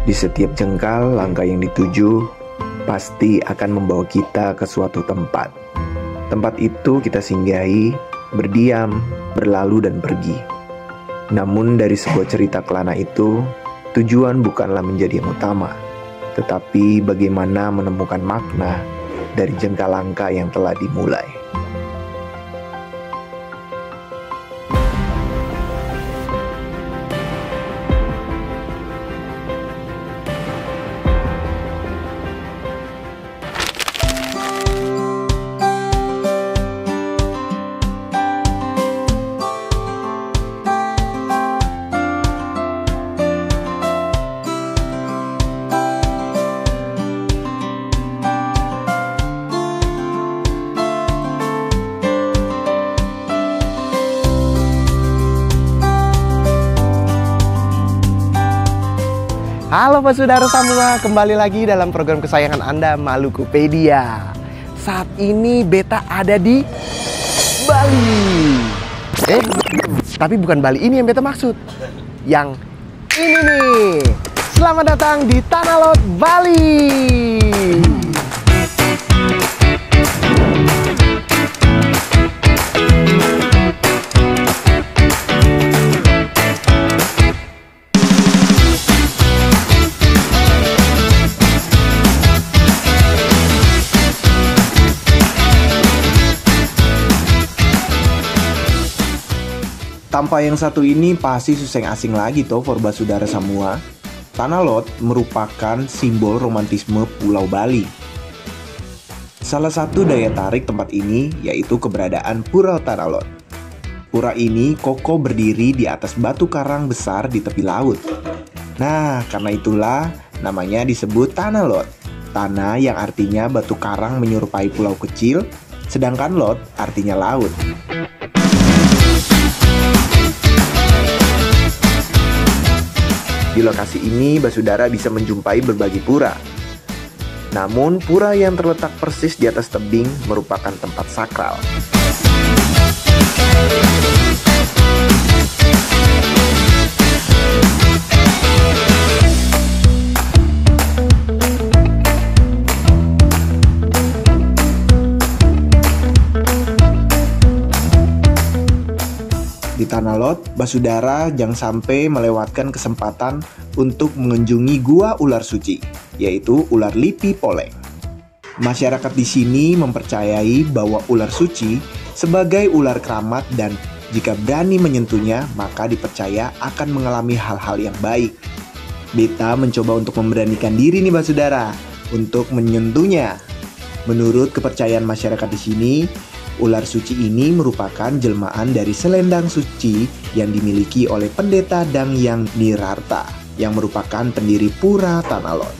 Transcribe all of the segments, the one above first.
Di setiap jengkal langkah yang dituju pasti akan membawa kita ke suatu tempat. Tempat itu kita singgahi, berdiam, berlalu dan pergi. Namun dari sebuah cerita kelana itu, tujuan bukanlah menjadi yang utama, tetapi bagaimana menemukan makna dari jengkal langkah yang telah dimulai. Halo Pak Saudara semua, kembali lagi dalam program kesayangan Anda, Malukupedia. Saat ini beta ada di Bali. Tapi bukan Bali ini yang beta maksud. Yang ini nih. Selamat datang di Tanah Lot, Bali. Tanpa yang satu ini pasti suseng asing lagi toh for basudara semua. Tanah Lot merupakan simbol romantisme Pulau Bali. Salah satu daya tarik tempat ini yaitu keberadaan Pura Tanah Lot. Pura ini kokoh berdiri di atas batu karang besar di tepi laut. Nah, karena itulah namanya disebut Tanah Lot. Tanah yang artinya batu karang menyerupai pulau kecil, sedangkan Lot artinya laut. Di lokasi ini, basudara bisa menjumpai berbagai pura. Namun, pura yang terletak persis di atas tebing merupakan tempat sakral. Di Tanah Lot, basudara jangan sampai melewatkan kesempatan untuk mengunjungi Gua Ular Suci, yaitu ular Lipi Poleng. Masyarakat di sini mempercayai bahwa ular suci sebagai ular keramat dan jika berani menyentuhnya, maka dipercaya akan mengalami hal-hal yang baik. Beta mencoba untuk memberanikan diri nih basudara untuk menyentuhnya. Menurut kepercayaan masyarakat di sini, ular suci ini merupakan jelmaan dari selendang suci yang dimiliki oleh Pendeta Dangyang Nirarta yang merupakan pendiri Pura Tanah Lot.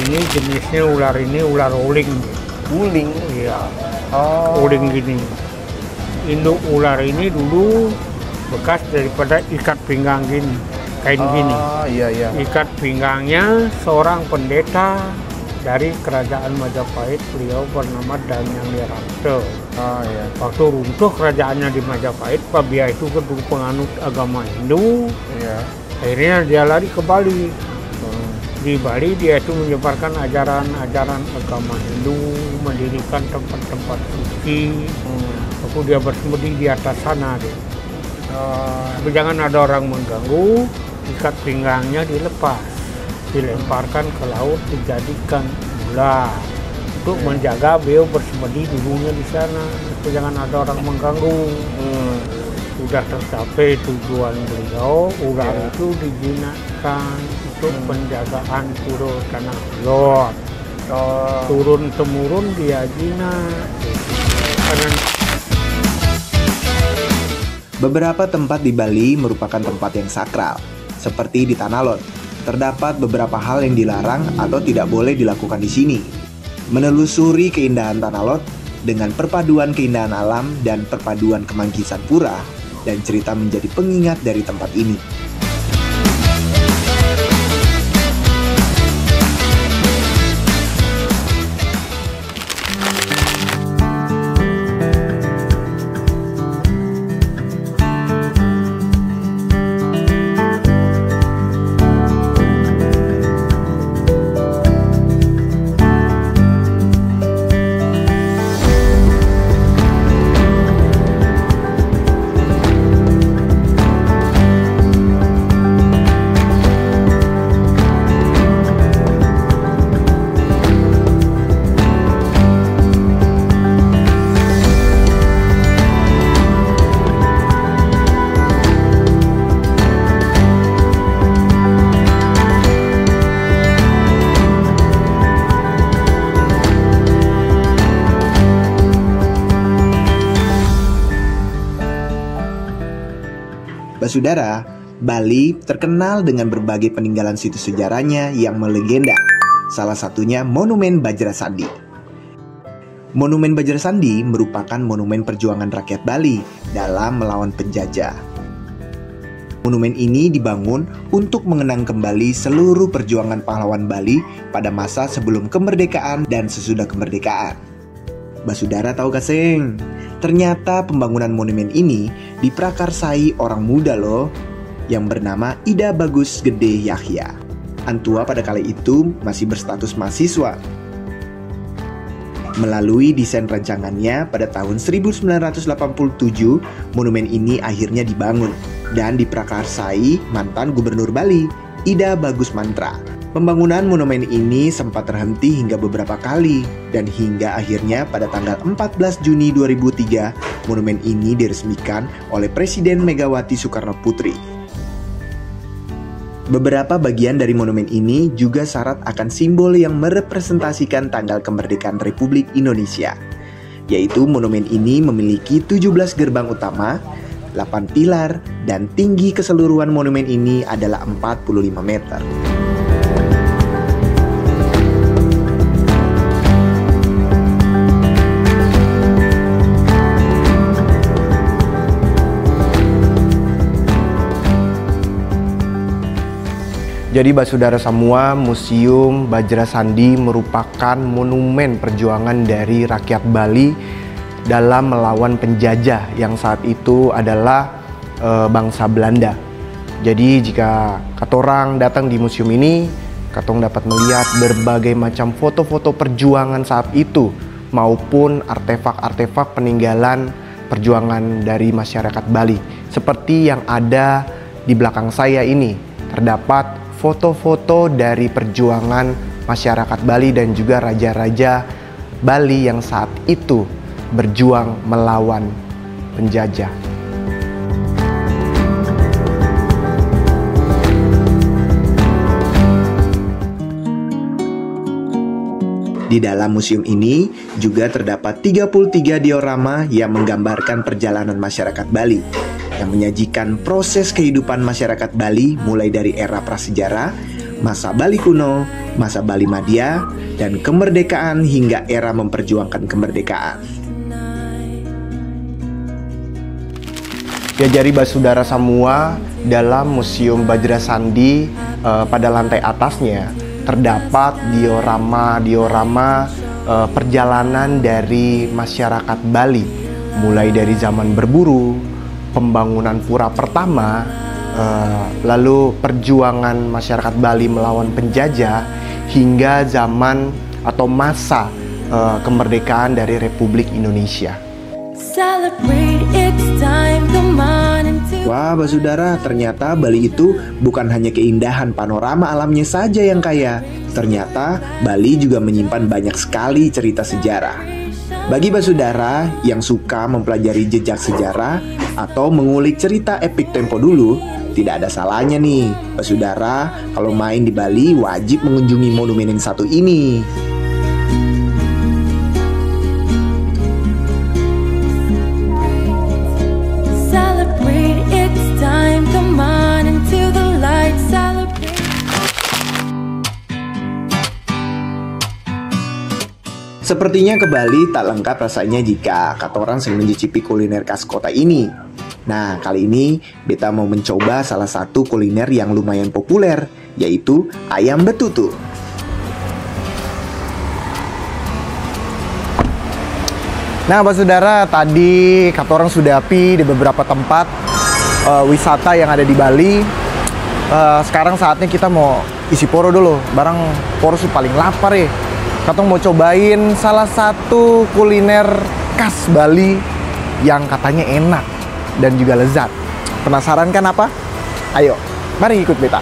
Ini jenisnya ular ini ular uling. Uling? Iya. Oh. Uling gini. Induk ular ini dulu bekas daripada ikat pinggang gini, kain gini. Iya. Ikat pinggangnya seorang pendeta dari kerajaan Majapahit, beliau bernama Dangyang Nirarta. Iya. Waktu runtuh kerajaannya di Majapahit, Pak Bia itu kan dulu penganut agama Hindu. Iya. Akhirnya dia lari ke Bali. Di Bali dia itu menyebarkan ajaran-ajaran agama Hindu, mendirikan tempat-tempat suci. Lalu dia bersemedi di atas sana deh. Tapi jangan ada orang mengganggu, ikat pinggangnya dilepas, dilemparkan ke laut, dijadikan ular untuk menjaga beliau bersemedi dulunya di sana. Tapi jangan ada orang mengganggu. Sudah tercapai tujuan beliau, ular itu dijinakkan untuk penjagaan Pura Tanah Lot. Turun temurun dia jinak. Beberapa tempat di Bali merupakan tempat yang sakral, seperti di Tanah Lot. Terdapat beberapa hal yang dilarang atau tidak boleh dilakukan di sini. Menelusuri keindahan Tanah Lot dengan perpaduan keindahan alam dan perpaduan kemangkisan pura dan cerita menjadi pengingat dari tempat ini. Basudara, Bali terkenal dengan berbagai peninggalan situs sejarahnya yang melegenda. Salah satunya Monumen Bajrasandi. Monumen Bajrasandi merupakan monumen perjuangan rakyat Bali dalam melawan penjajah. Monumen ini dibangun untuk mengenang kembali seluruh perjuangan pahlawan Bali pada masa sebelum kemerdekaan dan sesudah kemerdekaan. Basudara tahu gak Seng? Ternyata pembangunan monumen ini diprakarsai orang muda loh, yang bernama Ida Bagus Gede Yahya. Antua pada kali itu masih berstatus mahasiswa. Melalui desain rancangannya pada tahun 1987, monumen ini akhirnya dibangun dan diprakarsai mantan Gubernur Bali, Ida Bagus Mantra. Pembangunan monumen ini sempat terhenti hingga beberapa kali, dan hingga akhirnya pada tanggal 14 Juni 2003, monumen ini diresmikan oleh Presiden Megawati Soekarno Putri. Beberapa bagian dari monumen ini juga syarat akan simbol yang merepresentasikan tanggal kemerdekaan Republik Indonesia, yaitu monumen ini memiliki 17 gerbang utama, 8 pilar, dan tinggi keseluruhan monumen ini adalah 45 meter. Jadi Basudara semua, Museum Bajrasandi merupakan monumen perjuangan dari rakyat Bali dalam melawan penjajah yang saat itu adalah bangsa Belanda. Jadi jika katorang datang di museum ini, katong dapat melihat berbagai macam foto-foto perjuangan saat itu maupun artefak-artefak peninggalan perjuangan dari masyarakat Bali. Seperti yang ada di belakang saya ini, terdapat foto-foto dari perjuangan masyarakat Bali dan juga raja-raja Bali yang saat itu berjuang melawan penjajah. Di dalam museum ini juga terdapat 33 diorama yang menggambarkan perjalanan masyarakat Bali, yang menyajikan proses kehidupan masyarakat Bali mulai dari era prasejarah, masa Bali kuno, masa Bali Madya, dan kemerdekaan hingga era memperjuangkan kemerdekaan. Ya, jadi Basudara semua, dalam Museum Bajrasandi pada lantai atasnya terdapat diorama perjalanan dari masyarakat Bali, mulai dari zaman berburu, pembangunan pura pertama, lalu perjuangan masyarakat Bali melawan penjajah, hingga zaman atau masa kemerdekaan dari Republik Indonesia. Wah Basudara, ternyata Bali itu bukan hanya keindahan panorama alamnya saja yang kaya. Ternyata Bali juga menyimpan banyak sekali cerita sejarah. Bagi Basudara yang suka mempelajari jejak sejarah atau mengulik cerita epik tempo dulu, tidak ada salahnya nih Basudara kalau main di Bali wajib mengunjungi monumen yang satu ini. Sepertinya ke Bali tak lengkap rasanya jika katorang sing mencicipi kuliner khas kota ini. Nah, kali ini beta mau mencoba salah satu kuliner yang lumayan populer, yaitu ayam betutu. Nah, Basudara, tadi katorang sudah pi di beberapa tempat wisata yang ada di Bali. Sekarang saatnya kita mau isi poro dulu. Barang poro sih paling lapar ya. Katong mau cobain salah satu kuliner khas Bali yang katanya enak dan juga lezat. Penasaran kan apa? Ayo, mari ikut beta.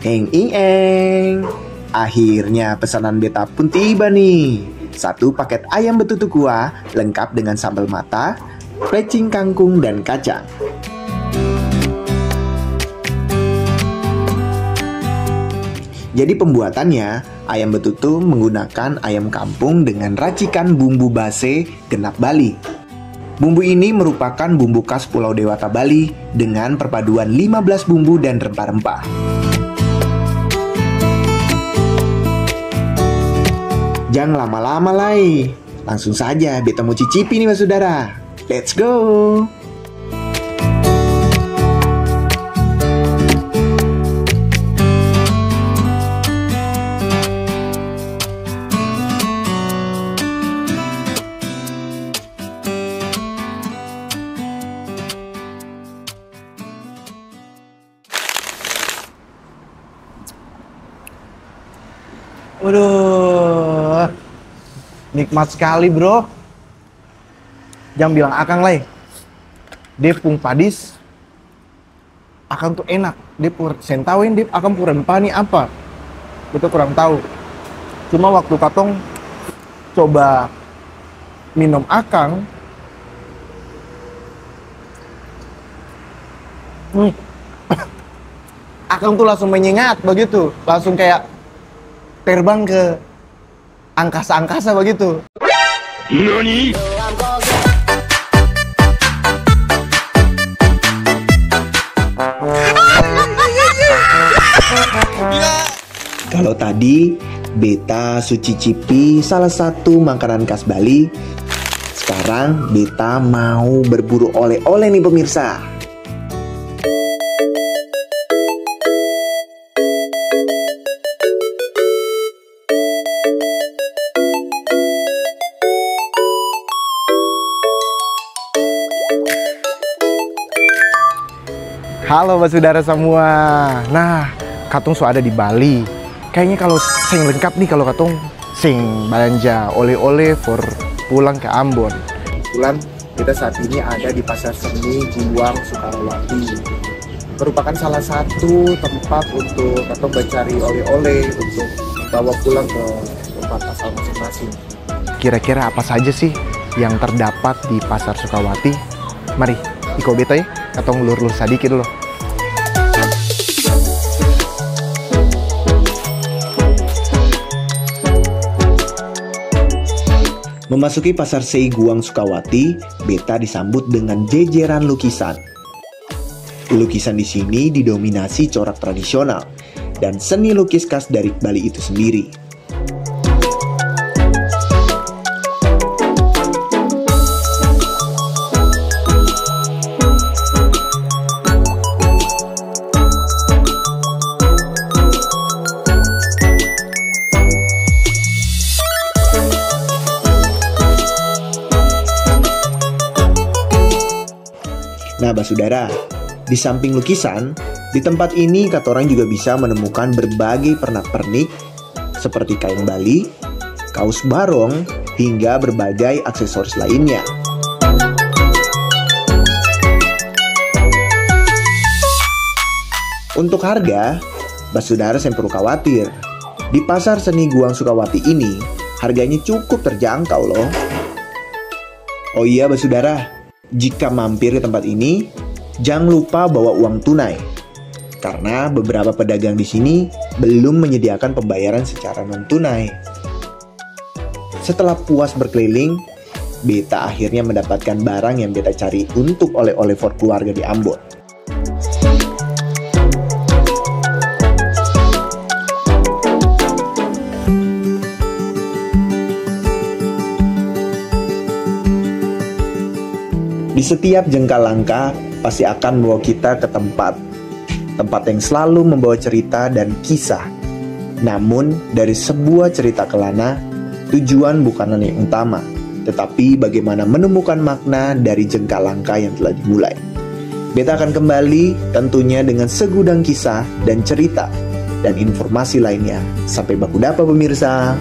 Heng ing eng. Akhirnya pesanan beta pun tiba nih. 1 paket ayam betutu kuah lengkap dengan sambal mata, plecing kangkung dan kacang. Jadi pembuatannya, ayam betutu menggunakan ayam kampung dengan racikan bumbu base genap Bali. Bumbu ini merupakan bumbu khas Pulau Dewata Bali dengan perpaduan 15 bumbu dan rempah-rempah. Jangan lama-lama lai. Langsung saja beta mau cicipi nih mas saudara. Let's go. Waduh, nikmat sekali bro. Jangan bilang akang lah. Dia pung padis, akang tuh enak. Dia sentauin dia akang pun rempah nih apa? Kita kurang tahu. Cuma waktu katong coba minum akang, akang tuh langsung menyengat begitu, langsung kayak terbang ke angkasa-angkasa begitu. NANI? Kalau tadi beta sucicipi salah satu makanan khas Bali, sekarang beta mau berburu oleh-oleh nih pemirsa. Halo saudara semua. Nah, katong so ada di Bali. Kayaknya kalau sing lengkap nih kalau katong sing belanja oleh-oleh for pulang ke Ambon. Kebetulan kita saat ini ada di Pasar Seni Guang Sukawati. Merupakan salah satu tempat untuk katong mencari oleh-oleh untuk bawa pulang ke tempat asal masing-masing. Kira-kira apa saja sih yang terdapat di Pasar Sukawati? Mari, iko beta ya. Katong lur-lur sedikit dulu. Memasuki Pasar Sei Guang Sukawati, beta disambut dengan jejeran lukisan. Lukisan di sini didominasi corak tradisional dan seni lukis khas dari Bali itu sendiri. Nah, basudara, di samping lukisan, di tempat ini katorang juga bisa menemukan berbagai pernak-pernik seperti kain Bali, kaos barong, hingga berbagai aksesoris lainnya. Untuk harga, basudara saya perlu khawatir. Di Pasar Seni Guang Sukawati ini, harganya cukup terjangkau loh. Oh iya basudara, jika mampir ke tempat ini, jangan lupa bawa uang tunai. Karena beberapa pedagang di sini belum menyediakan pembayaran secara non-tunai. Setelah puas berkeliling, beta akhirnya mendapatkan barang yang beta cari untuk oleh-oleh for keluarga di Ambon. Di setiap jengkal langkah pasti akan membawa kita ke tempat yang selalu membawa cerita dan kisah. Namun dari sebuah cerita kelana, tujuan bukanlah yang utama, tetapi bagaimana menemukan makna dari jengkal langkah yang telah dimulai. Beta akan kembali tentunya dengan segudang kisah dan cerita dan informasi lainnya. Sampai baku dapa pemirsa.